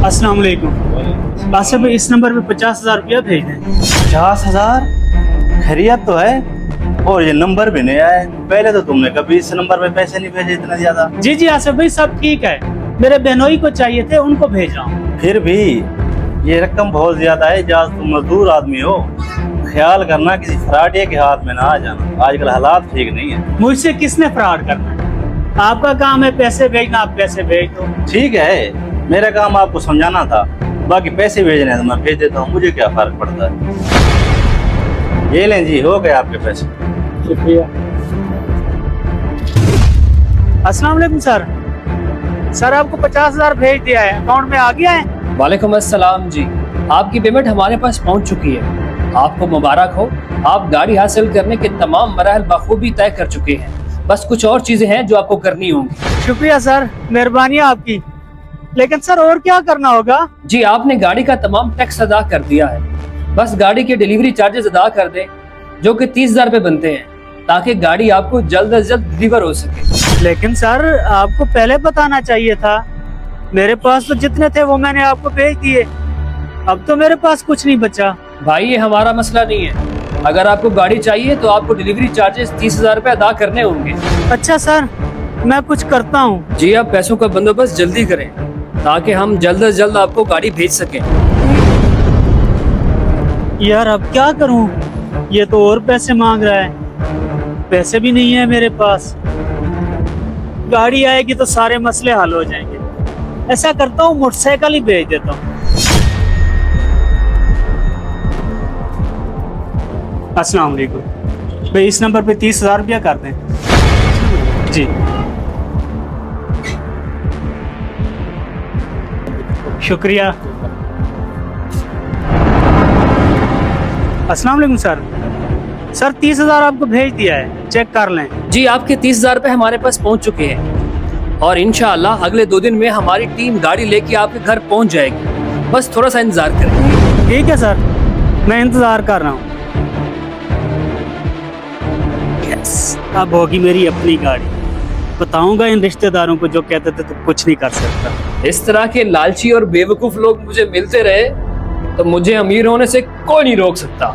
अस्सलाम वालेकुम। आसिफ भाई, इस नंबर पे 50,000 रुपया भेज दें। 50,000? खैरियत तो है, और ये नंबर भी नया है। पहले तो तुमने कभी इस नंबर पे पैसे नहीं भेजे इतना ज्यादा। जी जी आसिफ भाई, सब ठीक है। मेरे बहनोई को चाहिए थे, उनको भेज रहा हूँ। फिर भी ये रकम बहुत ज्यादा है। जहाँ तुम मजदूर आदमी हो, ख्याल करना किसी फ्रॉडिया के हाथ में ना आ जाना। आजकल हालात ठीक नहीं है। मुझसे किसने फ्रॉड करना है? आपका काम है पैसे भेजना, आप पैसे भेज दो। ठीक है, मेरा काम आपको समझाना था। बाकी पैसे भेजने हैं तो मैं भेज देता हूँ, मुझे क्या फर्क पड़ता है। ये लें जी, हो गए आपके पैसे। शुक्रिया। अस्सलाम वालेकुम सर। सर आपको 50,000 भेज दिया है, अकाउंट में आ गया है। वालेकुम अस्सलाम जी, आपकी पेमेंट हमारे पास पहुंच चुकी है। आपको मुबारक हो, आप गाड़ी हासिल करने के तमाम मराहल बखूबी तय कर चुके हैं। बस कुछ और चीजें हैं जो आपको करनी होंगी। शुक्रिया सर, मेहरबानी आपकी। लेकिन सर और क्या करना होगा? जी, आपने गाड़ी का तमाम टैक्स अदा कर दिया है। बस गाड़ी के डिलीवरी चार्जेस अदा कर दें, जो कि 30,000 रुपए बनते हैं, ताकि गाड़ी आपको जल्द से जल्द डिलीवर हो सके। लेकिन सर आपको पहले बताना चाहिए था। मेरे पास तो जितने थे वो मैंने आपको भेज दिए। अब तो मेरे पास कुछ नहीं बचा। भाई, ये हमारा मसला नहीं है। अगर आपको गाड़ी चाहिए तो आपको डिलीवरी चार्जेस 30,000 रुपए अदा करने होंगे। अच्छा सर, मैं कुछ करता हूँ। जी, आप पैसों का बंदोबस्त जल्दी करें, ताकि हम जल्द से जल्द आपको गाड़ी भेज सकें। यार अब क्या करूँ? ये तो और पैसे मांग रहा है। पैसे भी नहीं है मेरे पास। गाड़ी आएगी तो सारे मसले हल हो जाएंगे। ऐसा करता हूँ, मोटरसाइकिल ही भेज देता हूँ। अस्सलाम वालेकुम भाई, इस नंबर पे 30,000 रुपया कर दें। जी शुक्रिया। अस्सलाम वालेकुम सर। सर 30,000 आपको भेज दिया है, चेक कर लें। जी, आपके 30,000 रुपए हमारे पास पहुंच चुके हैं और इंशाअल्लाह अगले 2 दिन में हमारी टीम गाड़ी लेके आपके घर पहुंच जाएगी। बस थोड़ा सा इंतजार करें। ठीक है सर, मैं इंतजार कर रहा हूँ। अब होगी मेरी अपनी गाड़ी। बताऊंगा इन रिश्तेदारों को जो कहते थे तो कुछ नहीं कर सकता। इस तरह के लालची और बेवकूफ लोग मुझे मिलते रहे तो मुझे अमीर होने से कोई नहीं रोक सकता।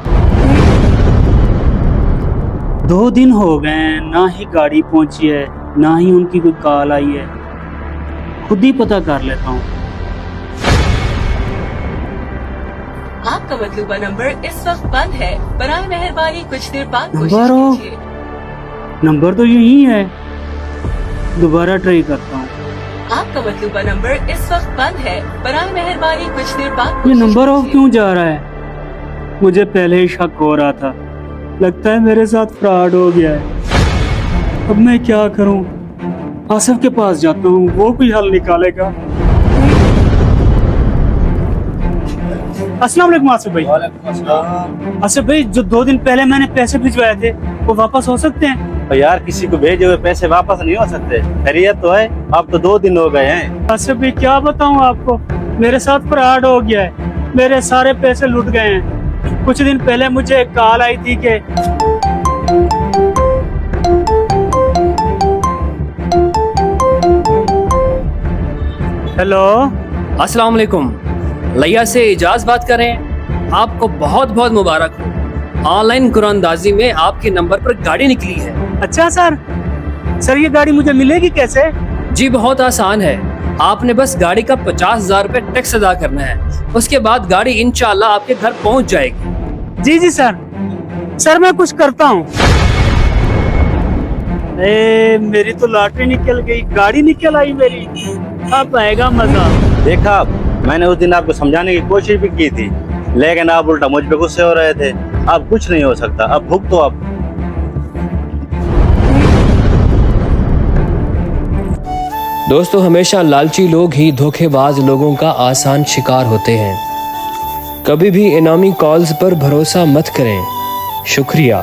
2 दिन हो गए, ना ही गाड़ी पहुंची है, ना ही उनकी कोई कॉल आई है। खुद ही पता कर लेता हूँ। आपका मतलूबा नंबर इस वक्त बंद है। बराए मेहरबानी कुछ देर बाद कोशिश नंबर हो? कीजिए। नंबर तो यही है, दोबारा ट्राई करता हूँ। आपका मतलूबा नंबर इस वक्त बंद है। बराए मेहरबानी कुछ देर बाद ये कोशिश नंबर ऑफ कीजिए। क्यों जा रहा है? मुझे पहले ही शक हो रहा था। लगता है मेरे साथ फ्रॉड हो गया है। अब मैं क्या करूं? आसिफ के पास जाता हूं, वो कोई हल निकालेगा। अस्सलाम वालेकुम आसिफ भाई। आसिफ भाई, जो 2 दिन पहले मैंने पैसे भिजवाए थे वो वापस हो सकते हैं? तो यार, किसी को भेजे हुए पैसे वापस नहीं हो सकते। खैरियत तो है, अब तो 2 दिन हो गए हैं। आसिफ भाई क्या बताऊं आपको, मेरे साथ फ्रॉड हो गया है। मेरे सारे पैसे लुट गए हैं। कुछ दिन पहले मुझे एक कॉल आई थी कि हेलो। अस्सलाम वालेकुम, लिया से इजाज बात करें। आपको बहुत बहुत मुबारक हो। ऑनलाइन कुरानदाजी में आपके नंबर पर गाड़ी निकली है। अच्छा सर, सर ये गाड़ी मुझे मिलेगी कैसे? जी, बहुत आसान है। आपने बस गाड़ी का 50,000 रुपए टैक्स अदा करना है। उसके बाद गाड़ी इंशाअल्लाह आपके घर पहुंच जाएगी। जी जी सर, सर मैं कुछ करता हूँ। मेरी तो लॉटरी निकल गई, गाड़ी निकल आई मेरी। अब आएगा मजा। देखा, मैंने उस दिन आपको समझाने की कोशिश भी की थी, लेकिन आप उल्टा मुझ पे गुस्से हो रहे थे। अब कुछ नहीं हो सकता, अब भुगतो आप। दोस्तों, हमेशा लालची लोग ही धोखेबाज लोगों का आसान शिकार होते हैं। कभी भी इनामी कॉल्स पर भरोसा मत करें। शुक्रिया।